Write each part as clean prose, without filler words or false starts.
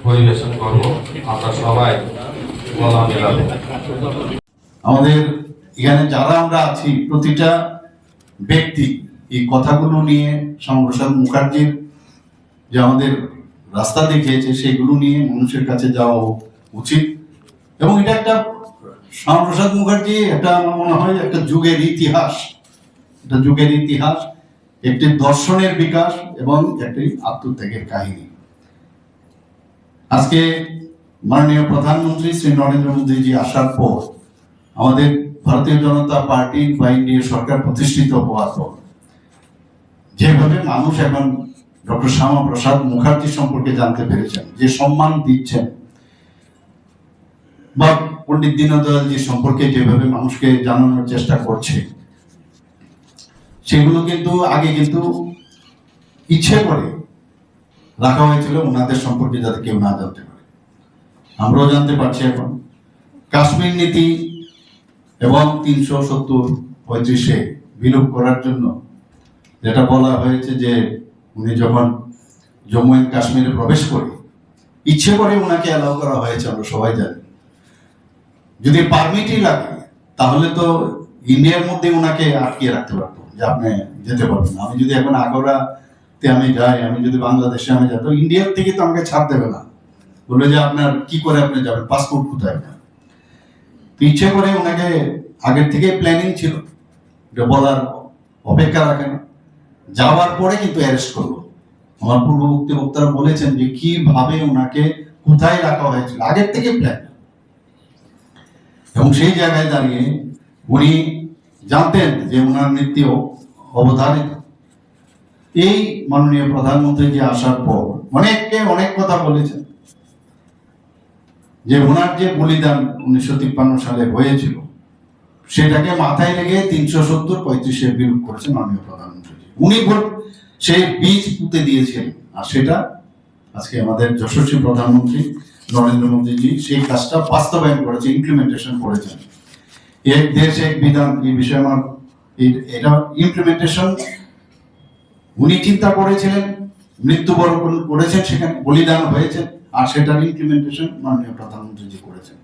পরিবেশন করব, আমরা সবাই গলা মেলাবো। আমাদের এখানে যারা আমরা আছি প্রতিটা ব্যক্তি এই কথাগুলো নিয়ে শ্যামাপ্রসাদ মুখার্জির যে আমাদের রাস্তা দেখিয়েছে সেগুলো নিয়ে মানুষের কাছে যাওয়া উচিত। এবং এটা একটা শ্যামাপ্রসাদ মুখার্জি একটা আমার মনে হয় একটা যুগের ইতিহাস, একটা যুগের ইতিহাস, একটি দর্শনের বিকাশ এবং একটি আত্মত্যাগের কাহিনী। আজকে মাননীয় প্রধানমন্ত্রী শ্রী নরেন্দ্র মোদীজি আসার পর আমাদের ভারতীয় জনতা পার্টি বা এনডিএ সরকার প্রতিষ্ঠিত হওয়ার পর যেভাবে মানুষ এখন ডক্টর শ্যামাপ্রসাদ মুখার্জি সম্পর্কে জানতে পেরেছেন, যে সম্মান দিচ্ছেন, বা পণ্ডিত দীনদয়ালজি সম্পর্কে যেভাবে মানুষকে জানানোর চেষ্টা করছে, সেগুলো কিন্তু আগে কিন্তু ইচ্ছে করে রাখা হয়েছিল ওনাদের সম্পর্কে যাতে কেউ না জানতে পারে। আমরাও জানতে পারছি এখন কাশ্মীর নীতি এবং 370-35 বিলোপ করার জন্য যেটা বলা হয়েছে যে উনি যখন জম্মু এন্ড কাশ্মীরে প্রবেশ করে ইচ্ছে করে ওনাকে অ্যালাউ করা হয়েছে, আমরা সবাই জানি। যদি পারমিটই লাগে তাহলে তো ইন্ডিয়ার মধ্যে ওনাকে আটকিয়ে রাখতে পারতো যে আপনি যেতে পারবেন। আমি যদি এখন আগ্রাতে আমি যাই, আমি যদি বাংলাদেশে আমি যাই, তো ইন্ডিয়ার থেকে তো আমাকে ছাড় দেবে না, বলবে যে আপনার কি করে আপনি যাবেন, পাসপোর্ট কোথায়? ইচ্ছে করে ওনাকে আগের থেকে প্ল্যানিং ছিল, বলার অপেক্ষা রাখেন, যাওয়ার পরে কিন্তু অ্যারেস্ট করলো। আমার পূর্ববর্তী বক্তারা বলেছেন যে কিভাবে ওনাকে কোথায় রাখা হয়েছিল, আগের থেকে প্ল্যান। এবং সেই জায়গায় দাঁড়িয়ে উনি জানতেন যে ওনার মৃত্যু অবধারিত। এই মাননীয় প্রধানমন্ত্রী যে আসার পর অনেককে অনেক কথা বলেছেন, যে ওনার যে বলিদান 1953 সালে হয়েছিল সেটাকে মাথায় রেখে 370-35 বিলোপ করেছেন মাননীয় প্রধানমন্ত্রী। উনি সেই বীজ পুঁতে দিয়েছিলেন, আর সেটা আজকে আমাদের যশস্বী প্রধানমন্ত্রী নরেন্দ্র মোদীজি সেই কাজটা বাস্তবায়ন করেছে, ইমপ্লিমেন্টেশন করেছেন। এক দেশ এক বিধান, এই বিষয়ে আমার এটা ইমপ্লিমেন্টেশন উনি চিন্তা করেছিলেন, মৃত্যুবরণ করেছেন, সেখানে বলিদান হয়েছে, আর সেটার ইমপ্লিমেন্টেশন মাননীয় প্রধানমন্ত্রীজি করেছেন।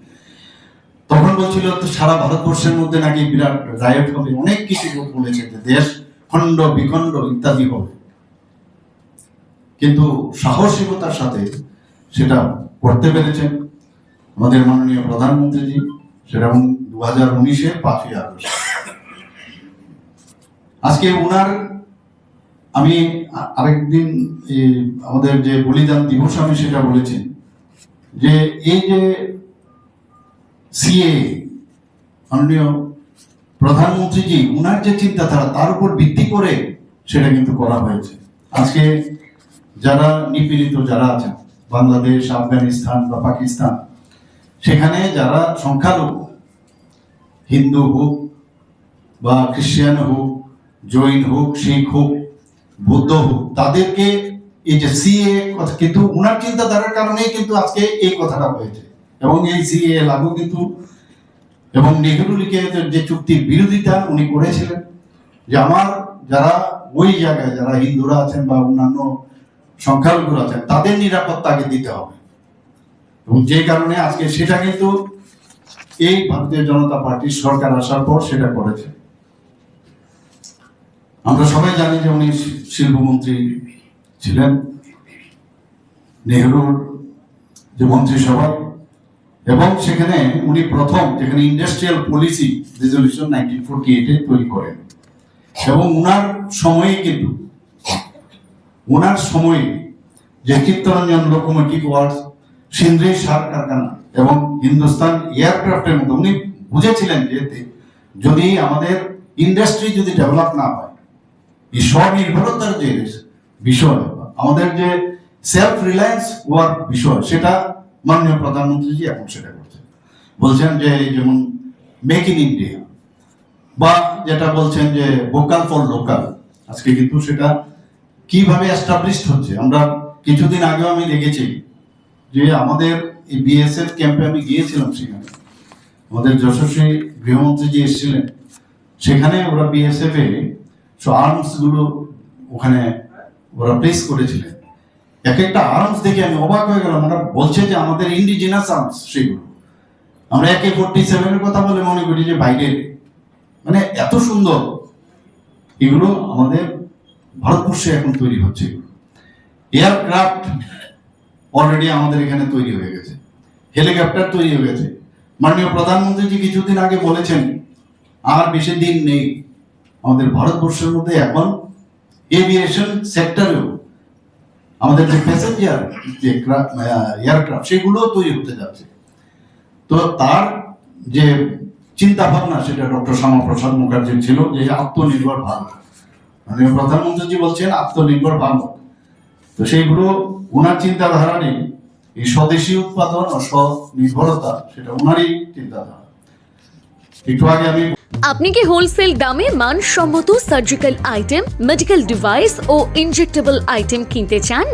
তখন বলছিল তো সারা ভারতবর্ষের মধ্যে নাকি বিরাট রায়ট হবে, অনেক কিছু বলেছে যে দেশ খণ্ড বিখণ্ড ইত্যাদি হবে, কিন্তু সাহসিকতার সাথে সেটা করতে পেরেছেন আমাদের মাননীয় প্রধানমন্ত্রীজি। সেটা 2019-এর 5ই আগস্ট। আজকে ওনার আমি আরেকদিন আমাদের যে বলিদান দিবস আমি সেটা বলেছি যে এই যে সিএ মাননীয় প্রধানমন্ত্রীজি ওনার যে চিন্তাধারা তার উপর ভিত্তি করে সেটা কিন্তু করা হয়েছে। আজকে যারা নিপীড়িত যারা আছেন বাংলাদেশ, আফগানিস্তান বা পাকিস্তান, সেখানে যারা সংখ্যালঘু, হিন্দু হোক বা খ্রিস্টান হোক, জৈন হোক, শিখ হোক, বৌদ্ধ হোক, তাদেরকে এই যে সিএ কথা কিন্তু ওনার চিন্তাধারার কারণেই কিন্তু আজকে এই কথাটা হয়েছে। এবং এই সিএ লাগু কিন্তু এবং নেহেরু লিখে যে চুক্তির বিরোধিতা উনি করেছিলেন, যে আমার যারা ওই জায়গায় যারা হিন্দুরা আছেন বা অন্যান্য সংখ্যালঘুরা আছেন তাদের নিরাপত্তা আগে দিতে হবে। এবং যে কারণে আজকে সেটা কিন্তু এই ভারতীয় জনতা পার্টির সরকার আসার পর সেটা করেছে। আমরা সবাই জানি যে উনি শিল্পমন্ত্রী ছিলেন নেহরুর যে মন্ত্রিসভায়, এবং সেখানে উনি প্রথম যেখানে ইন্ডাস্ট্রিয়াল পলিসি রেজলিউশন 1948-এ তৈরি করেন। এবং ওনার সময়ে কিন্তু ওনার সময়ে যে চিত্তরঞ্জন লোকোমোটিভ ওয়ার্কস, সিন্ধ্রি সার কারখানা এবং হিন্দুস্তান এয়ারক্রাফটের মতো উনি বুঝেছিলেন যে যদি আমাদের ইন্ডাস্ট্রি যদি ডেভেলপ না হয়, এই স্বনির্ভরতার যে বিষয়, আমাদের যে সেলফ রিলায়েন্স হওয়ার বিষয়, সেটা মাননীয় প্রধানমন্ত্রীজি এখন সেটা করছেন। বলছেন যে যেমন মেক ইন ইন্ডিয়া, বা যেটা বলছেন যে ভোকাল ফর লোকাল, আজকে কিন্তু সেটা কিভাবে এস্টাবলিশড হচ্ছে। আমরা কিছুদিন আগেও আমি দেখেছি যে আমাদের এই বিএসএফ ক্যাম্পে আমি গিয়েছিলাম, সেখানে আমাদের যশস্বী গৃহমন্ত্রী যে এসেছিলেন, সেখানে ওরা বিএসএফ এ আর্মস গুলো ওখানে ওরা প্লেস করেছিলেন। এক একটা আর্মস দেখে আমি অবাক হয়ে গেলাম। ওরা বলছে যে আমাদের ইন্ডিজিনাস আর্মস সেগুলো। আমরা AK-47 এর কথা বলে মনে করি যে বাইরের, মানে এত সুন্দর। এগুলো আমাদের ভারতবর্ষে এখন তৈরি হচ্ছে। এয়ারক্রাফট অলরেডি আমাদের এখানে তৈরি হয়ে গেছে, হেলিকপ্টার তৈরি হয়ে গেছে। মাননীয় প্রধানমন্ত্রী জি কিছুদিন আগে বলেছেন আর বেশি দিন নেই, আমাদের ভারতবর্ষের মধ্যে এখন এভিয়েশন সেক্টরেও আমাদের যে প্যাসেঞ্জার যে এয়ারক্রাফট সেগুলো তৈরি হতে যাচ্ছে। তো তার যে চিন্তা ভাবনা সেটা ডক্টর শ্যামাপ্রসাদ মুখার্জির ছিল যে আত্মনির্ভর ভারত। মাননীয় প্রধানমন্ত্রী বলছেন আত্মনির্ভর ভারত। তো সেইগুলো ওনার চিন্তাধারা নেই, এই স্বদেশী উৎপাদন ও স্বনির্ভরতা সেটা ওনারই চিন্তাধারা। একটু আগে আমি আপনি কি হোলসেল দামে মানসম্মত সার্জিক্যাল আইটেম, মেডিকেল ডিভাইস ও ইনজেক্টেবল আইটেম কিনতে চান?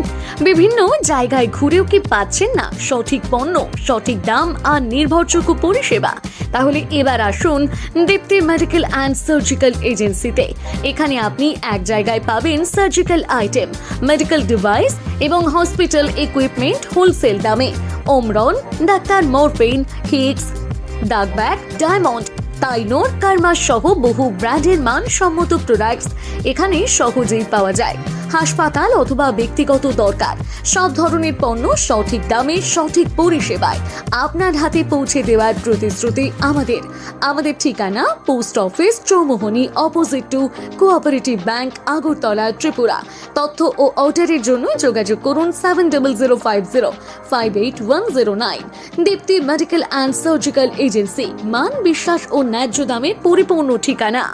বিভিন্ন জায়গায় ঘুরেও কি পাচ্ছেন না সঠিক পণ্য, সঠিক দাম আর নির্ভরযোগ্য পরিষেবা? তাহলে এবার আসুন দীপ্তি মেডিকেল অ্যান্ড সার্জিক্যাল এজেন্সিতে। এখানে আপনি এক জায়গায় পাবেন সার্জিক্যাল আইটেম, মেডিকেল ডিভাইস এবং হসপিটাল ইকুইপমেন্ট হোলসেল দামে। ওমরন, doctor morphine, Higgs, ডাকব্যাক, diamond, তাইনোর, Karma সহ বহু ব্র্যান্ডের মানসম্মত প্রোডাক্টস এখানে সহজেই পাওয়া যায়। হাসপাতাল অথবা ব্যক্তিগত দরকার সব ধরনের পণ্য সঠিক দামে সঠিক পরিষেবায় আপনার হাতে পৌঁছে দেওয়ার প্রতিশ্রুতি আমাদের ঠিকানা post office, Chowmuhani, opposite to cooperative bank, Agartala, Tripura. তথ্য ও অর্ডারের জন্য যোগাযোগ করুন 7005058109। দীপ্তি মেডিকেল অ্যান্ড সার্জিক্যাল এজেন্সি, মান, বিশ্বাস ও ন্যায্য দামের পরিপূর্ণ ঠিকানা।